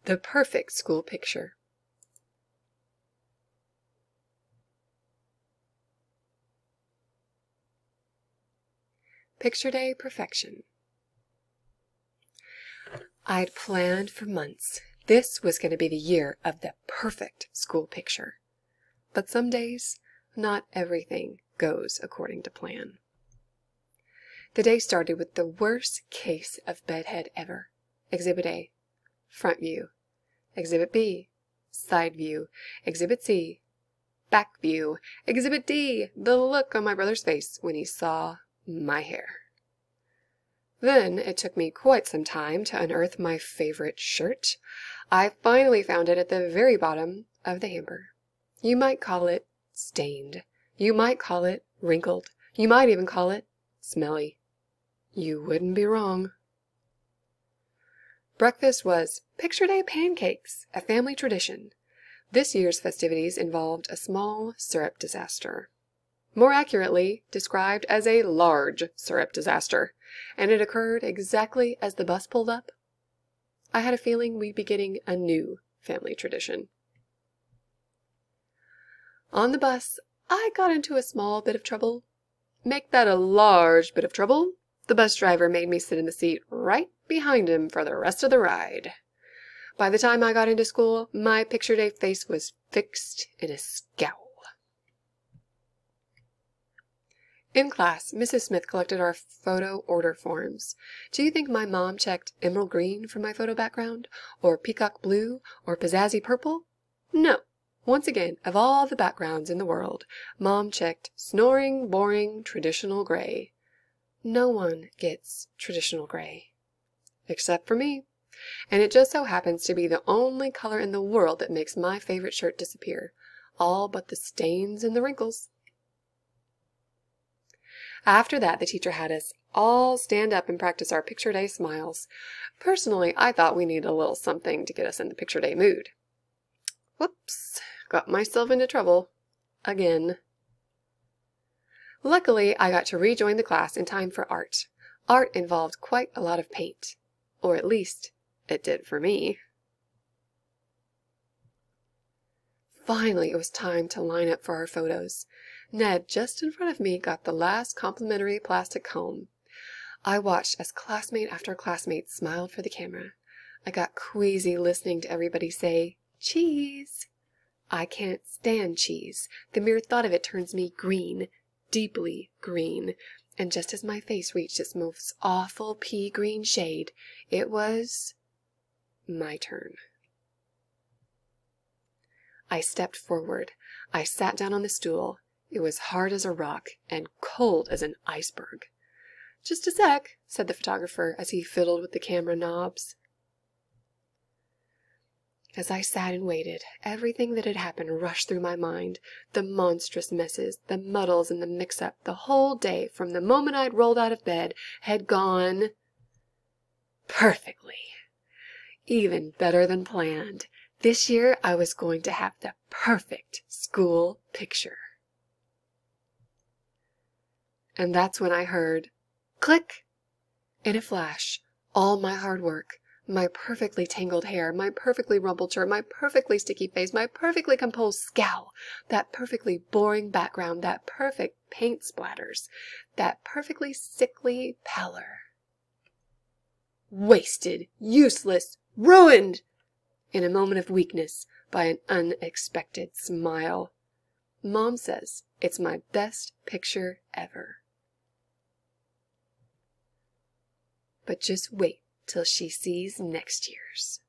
The perfect school picture. Picture day perfection. I'd planned for months. This was going to be the year of the perfect school picture. But some days, not everything goes according to plan. The day started with the worst case of bedhead ever. Exhibit A, front view. Exhibit B, side view. Exhibit C, back view. Exhibit D, the look on my brother's face when he saw my hair. Then it took me quite some time to unearth my favorite shirt. I finally found it at the very bottom of the hamper. You might call it stained. You might call it wrinkled. You might even call it smelly. You wouldn't be wrong. Breakfast was Picture Day pancakes, a family tradition. This year's festivities involved a small syrup disaster. More accurately described as a large syrup disaster, and it occurred exactly as the bus pulled up. I had a feeling we'd be getting a new family tradition. On the bus, I got into a small bit of trouble. Make that a large bit of trouble. The bus driver made me sit in the seat right behind him for the rest of the ride. By the time I got into school, my picture day face was fixed in a scowl. In class, Mrs. Smith collected our photo order forms. Do you think my mom checked emerald green for my photo background? Or peacock blue? Or pizzazzy purple? No. Once again, of all the backgrounds in the world, Mom checked snoring, boring, traditional gray. No one gets traditional gray. Except for me. And it just so happens to be the only color in the world that makes my favorite shirt disappear. All but the stains and the wrinkles. After that, the teacher had us all stand up and practice our picture day smiles. Personally, I thought we needed a little something to get us in the picture day mood. Whoops, got myself into trouble. Again. Luckily, I got to rejoin the class in time for art. Art involved quite a lot of paint. Or at least, it did for me. Finally, it was time to line up for our photos. Ned, just in front of me, got the last complimentary plastic comb. I watched as classmate after classmate smiled for the camera. I got queasy listening to everybody say, "Cheese." I can't stand cheese. The mere thought of it turns me green, deeply green. And just as my face reached its most awful pea-green shade, it was my turn. I stepped forward. I sat down on the stool. It was hard as a rock and cold as an iceberg. "Just a sec," said the photographer as he fiddled with the camera knobs. As I sat and waited, everything that had happened rushed through my mind. The monstrous messes, the muddles and the mix-up, the whole day, from the moment I'd rolled out of bed, had gone perfectly. Even better than planned. This year I was going to have the perfect school picture. And that's when I heard, click! In a flash, all my hard work, my perfectly tangled hair, my perfectly rumpled shirt, my perfectly sticky face, my perfectly composed scowl, that perfectly boring background, that perfect paint splatters, that perfectly sickly pallor. Wasted, useless, ruined! In a moment of weakness, by an unexpected smile. Mom says it's my best picture ever. But just wait till she sees next year's.